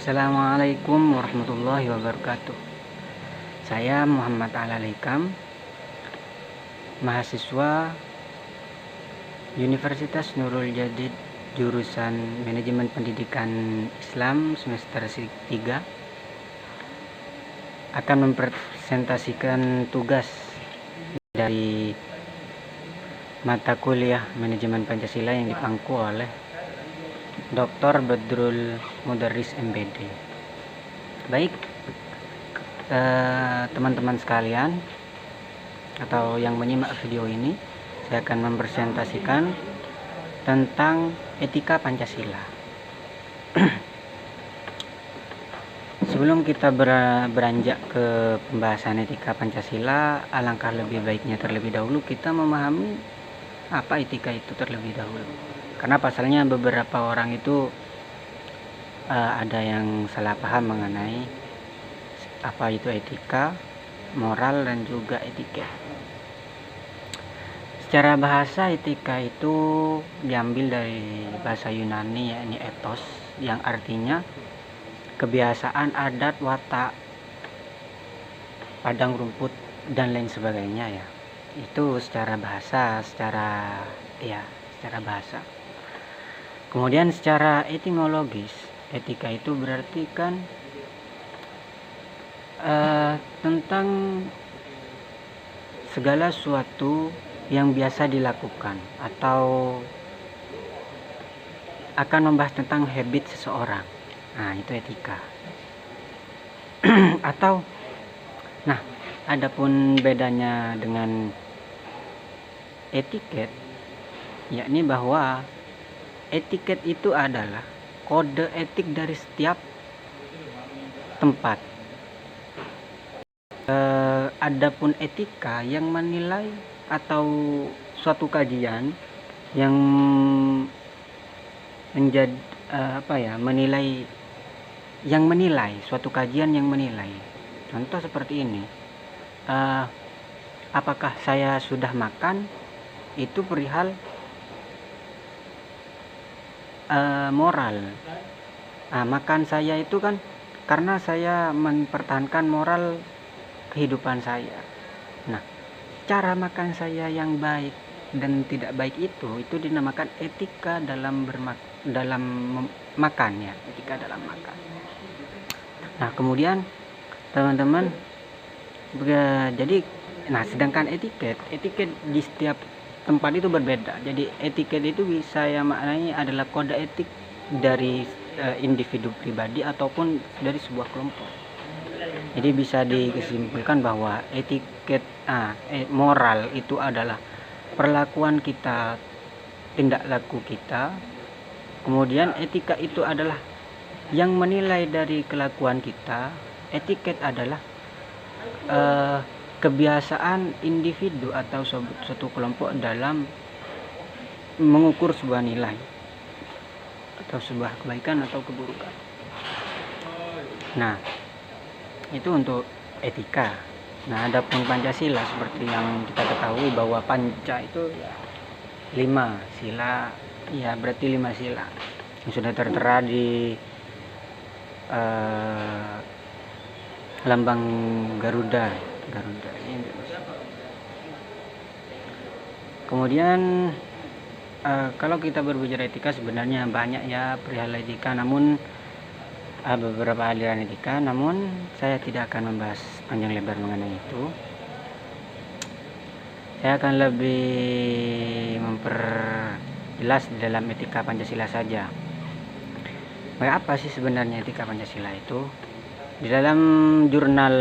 Assalamualaikum warahmatullahi wabarakatuh. Saya Muhammad Al-Alaikam, mahasiswa Universitas Nurul Jadid, jurusan Manajemen Pendidikan Islam semester 3, akan mempresentasikan tugas dari mata kuliah Manajemen Pancasila yang dipangku oleh Dr. Badrul Mudarris MPD. Baik, teman-teman sekalian atau yang menyimak video ini, saya akan mempresentasikan tentang etika Pancasila. Sebelum kita beranjak ke pembahasan etika Pancasila, alangkah lebih baiknya terlebih dahulu kita memahami apa etika itu terlebih dahulu. Karena pasalnya beberapa orang itu ada yang salah paham mengenai apa itu etika, moral, dan juga etiket. Secara bahasa, etika itu diambil dari bahasa Yunani, yakni ethos, yang artinya kebiasaan, adat, watak, padang rumput, dan lain sebagainya ya. Itu secara bahasa, secara bahasa. Kemudian secara etimologis, etika itu berarti kan tentang segala sesuatu yang biasa dilakukan atau akan membahas tentang habit seseorang. Nah, itu etika. Atau adapun bedanya dengan etiket, yakni bahwa etiket itu adalah kode etik dari setiap tempat. Adapun etika yang menilai atau suatu kajian yang menjadi menilai suatu kajian yang menilai. Contoh seperti ini. Apakah saya sudah makan? Itu perihal moral. Makan saya itu kan karena saya mempertahankan moral kehidupan saya. Nah, cara makan saya yang baik dan tidak baik itu dinamakan etika dalam makan ya, etika dalam makan. Nah, kemudian teman-teman, jadi sedangkan etiket di setiap tempat itu berbeda. Jadi etiket itu bisa saya maknai adalah kode etik dari individu pribadi ataupun dari sebuah kelompok. Jadi bisa disimpulkan bahwa etiket moral itu adalah perlakuan kita, tindak laku kita. Kemudian etika itu adalah yang menilai dari kelakuan kita. Etiket adalah kebiasaan individu atau suatu kelompok dalam mengukur sebuah nilai atau sebuah kebaikan atau keburukan. Nah, itu untuk etika. Nah, adapun Pancasila seperti yang kita ketahui bahwa Panca itu 5 sila, ya berarti 5 sila yang sudah tertera di lambang Garuda. Kemudian kalau kita berbicara etika sebenarnya banyak ya perihal etika, namun beberapa aliran etika, namun saya tidak akan membahas panjang lebar mengenai itu. Saya akan lebih memperjelas di dalam etika Pancasila saja. Apa sih sebenarnya etika Pancasila itu? Di dalam jurnal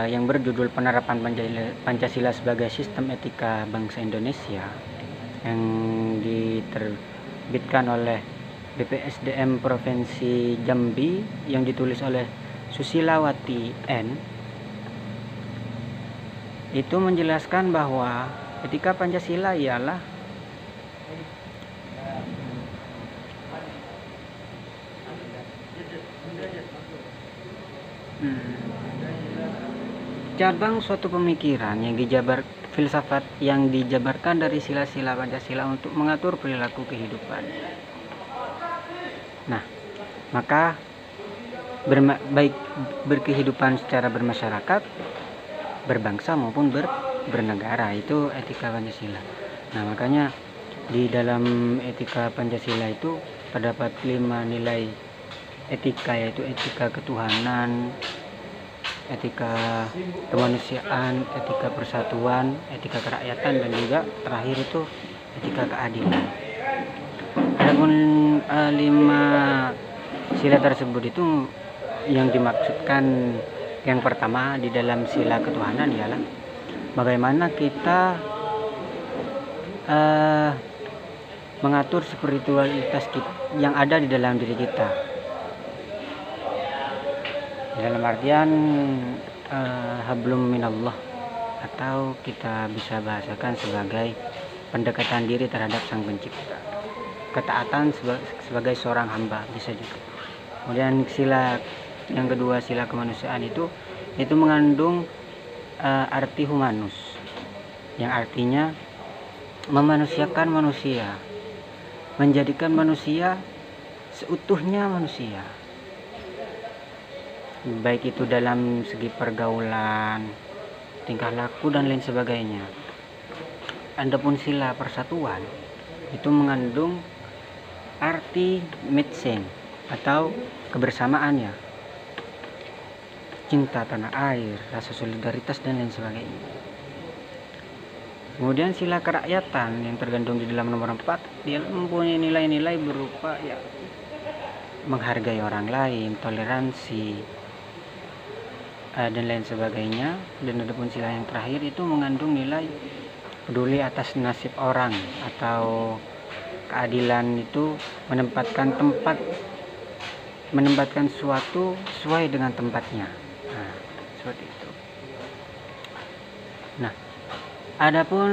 yang berjudul Penerapan Pancasila sebagai Sistem Etika Bangsa Indonesia yang diterbitkan oleh BPSDM Provinsi Jambi yang ditulis oleh Susilawati N, itu menjelaskan bahwa etika Pancasila ialah cabang suatu pemikiran yang filsafat yang dijabarkan dari sila-sila Pancasila untuk mengatur perilaku kehidupan. Nah, maka baik berkehidupan secara bermasyarakat, berbangsa maupun bernegara, itu etika Pancasila. Nah, makanya di dalam etika Pancasila itu terdapat 5 nilai etika, yaitu etika ketuhanan, etika kemanusiaan, etika persatuan, etika kerakyatan, dan juga terakhir itu etika keadilan. Adapun 5 sila tersebut itu yang dimaksudkan yang pertama di dalam sila ketuhanan ialah bagaimana kita mengatur spiritualitas yang ada di dalam diri kita, dalam artian hablum minallah, atau kita bisa bahasakan sebagai pendekatan diri terhadap Sang Pencipta, ketaatan sebagai seorang hamba bisa juga. Kemudian sila yang kedua, sila kemanusiaan, itu mengandung arti humanus, yang artinya memanusiakan manusia, menjadikan manusia seutuhnya manusia, baik itu dalam segi pergaulan, tingkah laku, dan lain sebagainya. Adapun sila persatuan itu mengandung arti mitsen atau kebersamaannya, cinta tanah air, rasa solidaritas, dan lain sebagainya. Kemudian sila kerakyatan yang tergandung di dalam nomor 4, dia mempunyai nilai-nilai berupa menghargai orang lain, toleransi, dan lain sebagainya. Dan adapun sila yang terakhir itu mengandung nilai peduli atas nasib orang, atau keadilan itu menempatkan sesuatu sesuai dengan tempatnya. Nah, seperti itu. Nah, adapun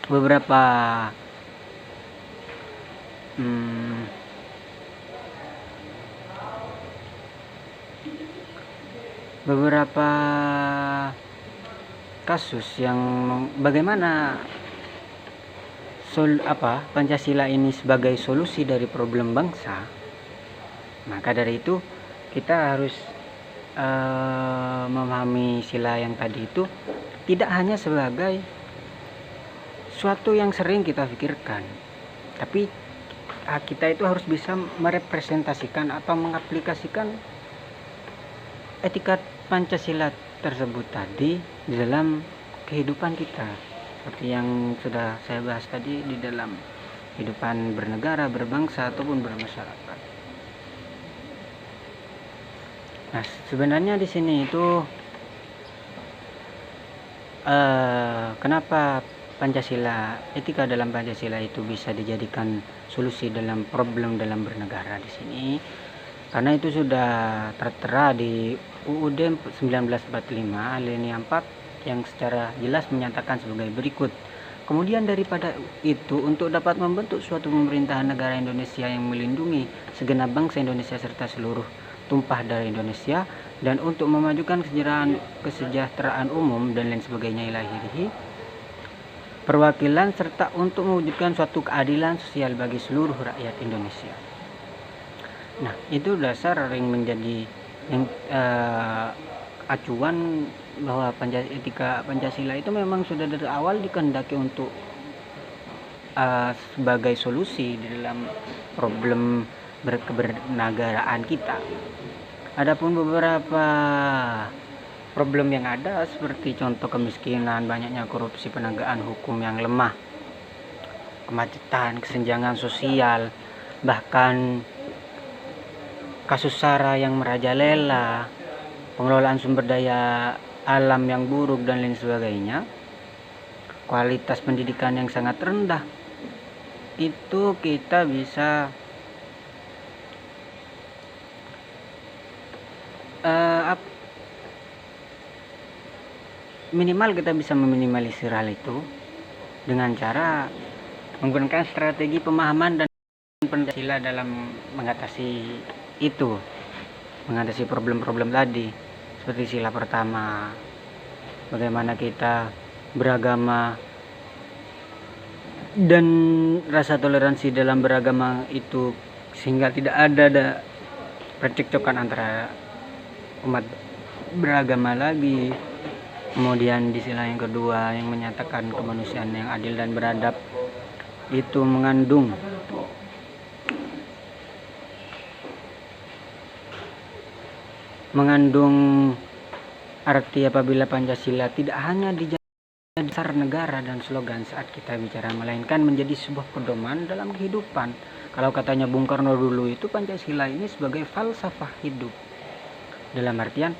beberapa kasus yang bagaimana Pancasila ini sebagai solusi dari problem bangsa. Maka dari itu kita harus memahami sila yang tadi itu tidak hanya sebagai suatu yang sering kita pikirkan, tapi kita itu harus bisa merepresentasikan atau mengaplikasikan etika Pancasila tersebut tadi di dalam kehidupan kita, seperti yang sudah saya bahas tadi, di dalam kehidupan bernegara, berbangsa, ataupun bermasyarakat. Nah, sebenarnya di sini itu kenapa etika dalam Pancasila itu bisa dijadikan solusi dalam problem dalam bernegara di sini? Karena itu sudah tertera di UUD 1945 alinea 4 yang secara jelas menyatakan sebagai berikut. Kemudian daripada itu, untuk dapat membentuk suatu pemerintahan negara Indonesia yang melindungi segenap bangsa Indonesia serta seluruh tumpah darah Indonesia, dan untuk memajukan kesejahteraan umum dan lain sebagainya ilahi, perwakilan, serta untuk mewujudkan suatu keadilan sosial bagi seluruh rakyat Indonesia. Nah, itu dasar yang menjadi acuan bahwa etika Pancasila itu memang sudah dari awal dikehendaki untuk sebagai solusi di dalam problem kebernegaraan kita. Adapun beberapa problem yang ada seperti contoh kemiskinan, banyaknya korupsi, penegakan hukum yang lemah, kemacetan, kesenjangan sosial, bahkan kasus SARA yang merajalela, pengelolaan sumber daya alam yang buruk, dan lain sebagainya, kualitas pendidikan yang sangat rendah, itu kita bisa minimal kita bisa meminimalisir hal itu dengan cara menggunakan strategi pemahaman dan Pancasila dalam mengatasi problem-problem tadi. Seperti sila pertama, bagaimana kita beragama dan rasa toleransi dalam beragama itu, sehingga tidak ada percekcokan antara umat beragama lagi. Kemudian di sila yang kedua yang menyatakan kemanusiaan yang adil dan beradab itu mengandung arti apabila Pancasila tidak hanya dijadikan dasar negara dan slogan saat kita bicara, melainkan menjadi sebuah pedoman dalam kehidupan. Kalau katanya Bung Karno dulu itu, Pancasila ini sebagai falsafah hidup. Dalam artian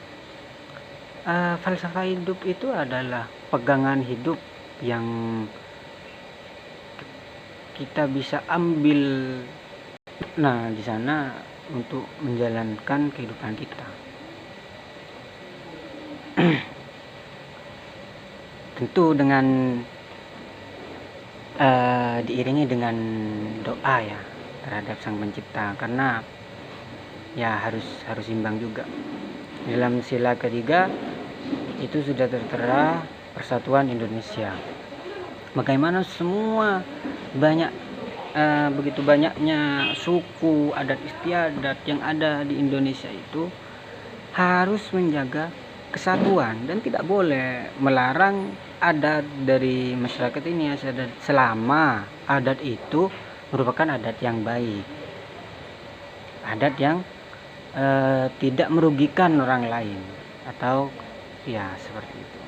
falsafah hidup itu adalah pegangan hidup yang kita bisa ambil di sana untuk menjalankan kehidupan kita. Tentu dengan diiringi dengan doa ya terhadap Sang Pencipta, karena ya harus imbang juga. Dalam sila ketiga itu sudah tertera persatuan Indonesia. Bagaimana semua begitu banyaknya suku, adat istiadat yang ada di Indonesia itu harus menjaga kesatuan dan tidak boleh melarang adat dari masyarakat ini selama adat itu merupakan adat yang baik, adat yang tidak merugikan orang lain, atau ya seperti itu.